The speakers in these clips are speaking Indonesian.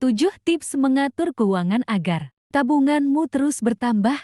7 tips mengatur keuangan agar tabunganmu terus bertambah.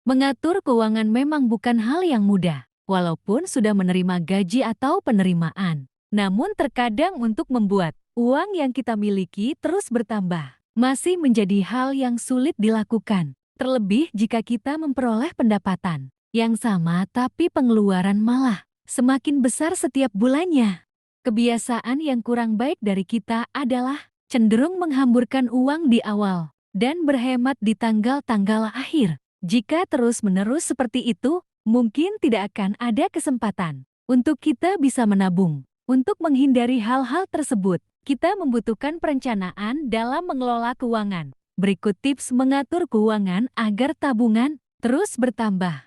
Mengatur keuangan memang bukan hal yang mudah, walaupun sudah menerima gaji atau penerimaan. Namun terkadang untuk membuat uang yang kita miliki terus bertambah, masih menjadi hal yang sulit dilakukan. Terlebih jika kita memperoleh pendapatan yang sama tapi pengeluaran malah semakin besar setiap bulannya. Kebiasaan yang kurang baik dari kita adalah cenderung menghamburkan uang di awal dan berhemat di tanggal-tanggal akhir. Jika terus-menerus seperti itu, mungkin tidak akan ada kesempatan untuk kita bisa menabung. Untuk menghindari hal-hal tersebut, kita membutuhkan perencanaan dalam mengelola keuangan. Berikut tips mengatur keuangan agar tabungan terus bertambah.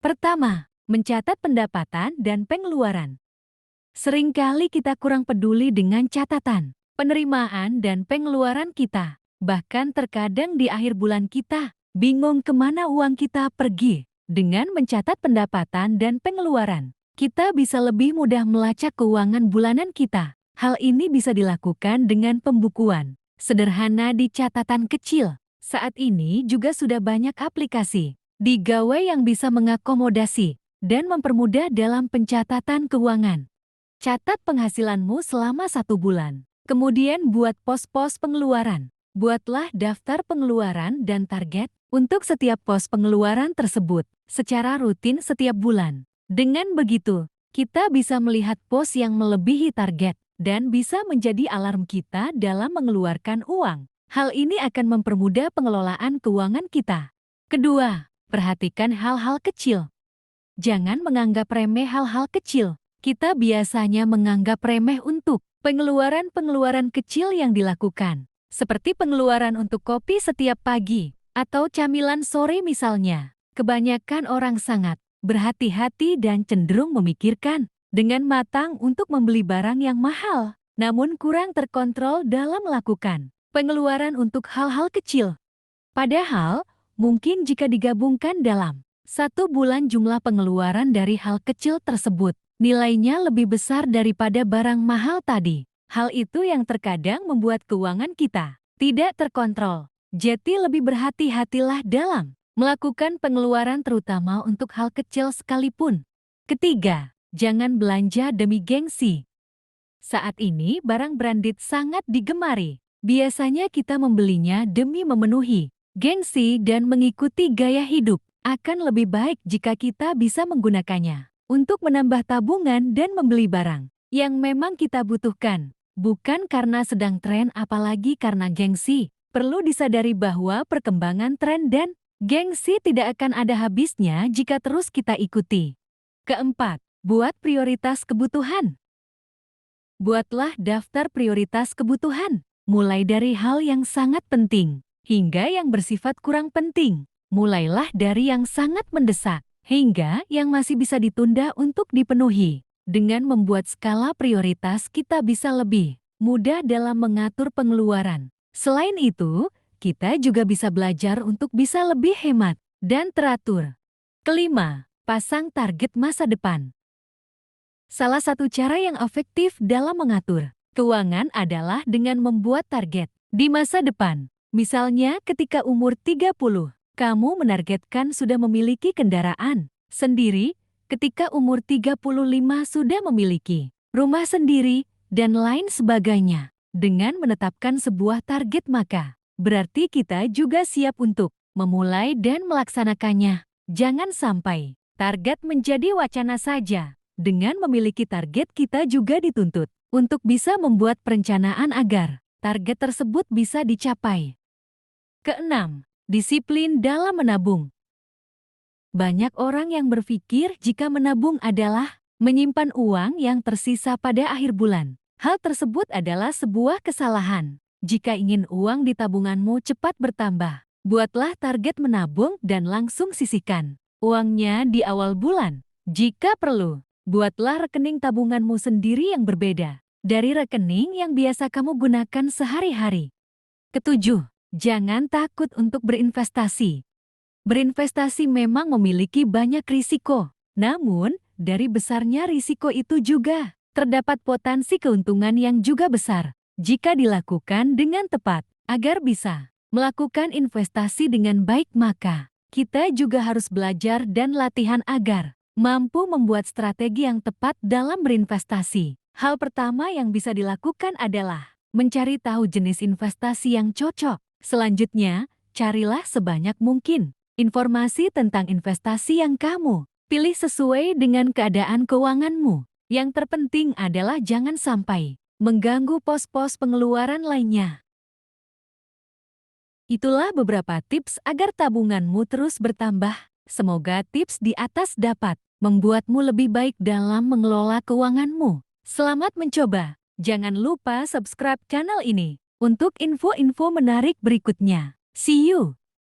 Pertama, mencatat pendapatan dan pengeluaran. Seringkali kita kurang peduli dengan catatan penerimaan dan pengeluaran kita. Bahkan terkadang di akhir bulan kita bingung kemana uang kita pergi. Dengan mencatat pendapatan dan pengeluaran, kita bisa lebih mudah melacak keuangan bulanan kita. Hal ini bisa dilakukan dengan pembukuan sederhana di catatan kecil. Saat ini juga sudah banyak aplikasi di Gawai yang bisa mengakomodasi dan mempermudah dalam pencatatan keuangan. Catat penghasilanmu selama 1 bulan. Kemudian buat pos-pos pengeluaran. Buatlah daftar pengeluaran dan target untuk setiap pos pengeluaran tersebut secara rutin setiap bulan. Dengan begitu, kita bisa melihat pos yang melebihi target dan bisa menjadi alarm kita dalam mengeluarkan uang. Hal ini akan mempermudah pengelolaan keuangan kita. Kedua, perhatikan hal-hal kecil. Jangan menganggap remeh hal-hal kecil. Kita biasanya menganggap remeh untuk pengeluaran-pengeluaran kecil yang dilakukan, seperti pengeluaran untuk kopi setiap pagi atau camilan sore misalnya. Kebanyakan orang sangat berhati-hati dan cenderung memikirkan dengan matang untuk membeli barang yang mahal, namun kurang terkontrol dalam melakukan pengeluaran untuk hal-hal kecil. Padahal, mungkin jika digabungkan dalam 1 bulan jumlah pengeluaran dari hal kecil tersebut, nilainya lebih besar daripada barang mahal tadi. Hal itu yang terkadang membuat keuangan kita tidak terkontrol. Jadi lebih berhati-hatilah dalam melakukan pengeluaran terutama untuk hal kecil sekalipun. Ketiga, jangan belanja demi gengsi. Saat ini barang branded sangat digemari. Biasanya kita membelinya demi memenuhi gengsi dan mengikuti gaya hidup. Akan lebih baik jika kita bisa menggunakannya untuk menambah tabungan dan membeli barang yang memang kita butuhkan, bukan karena sedang tren apalagi karena gengsi. Perlu disadari bahwa perkembangan tren dan gengsi tidak akan ada habisnya jika terus kita ikuti. Keempat, buat prioritas kebutuhan. Buatlah daftar prioritas kebutuhan, mulai dari hal yang sangat penting hingga yang bersifat kurang penting. Mulailah dari yang sangat mendesak hingga yang masih bisa ditunda untuk dipenuhi. Dengan membuat skala prioritas, kita bisa lebih mudah dalam mengatur pengeluaran. Selain itu, kita juga bisa belajar untuk bisa lebih hemat dan teratur. Kelima, pasang target masa depan. Salah satu cara yang efektif dalam mengatur keuangan adalah dengan membuat target di masa depan. Misalnya ketika umur 30, kamu menargetkan sudah memiliki kendaraan sendiri, ketika umur 35 sudah memiliki rumah sendiri, dan lain sebagainya. Dengan menetapkan sebuah target maka berarti kita juga siap untuk memulai dan melaksanakannya. Jangan sampai target menjadi wacana saja. Dengan memiliki target kita juga dituntut untuk bisa membuat perencanaan agar target tersebut bisa dicapai. Keenam, disiplin dalam menabung. Banyak orang yang berpikir jika menabung adalah menyimpan uang yang tersisa pada akhir bulan. Hal tersebut adalah sebuah kesalahan. Jika ingin uang di tabunganmu cepat bertambah, buatlah target menabung dan langsung sisihkan uangnya di awal bulan. Jika perlu, buatlah rekening tabunganmu sendiri yang berbeda dari rekening yang biasa kamu gunakan sehari-hari. Ketujuh, jangan takut untuk berinvestasi. Berinvestasi memang memiliki banyak risiko, namun dari besarnya risiko itu juga terdapat potensi keuntungan yang juga besar jika dilakukan dengan tepat. Agar bisa melakukan investasi dengan baik, maka kita juga harus belajar dan latihan agar mampu membuat strategi yang tepat dalam berinvestasi. Hal pertama yang bisa dilakukan adalah mencari tahu jenis investasi yang cocok. Selanjutnya, carilah sebanyak mungkin informasi tentang investasi yang kamu pilih sesuai dengan keadaan keuanganmu. Yang terpenting adalah jangan sampai mengganggu pos-pos pengeluaran lainnya. Itulah beberapa tips agar tabunganmu terus bertambah. Semoga tips di atas dapat membuatmu lebih baik dalam mengelola keuanganmu. Selamat mencoba. Jangan lupa subscribe channel ini untuk info-info menarik berikutnya. See you!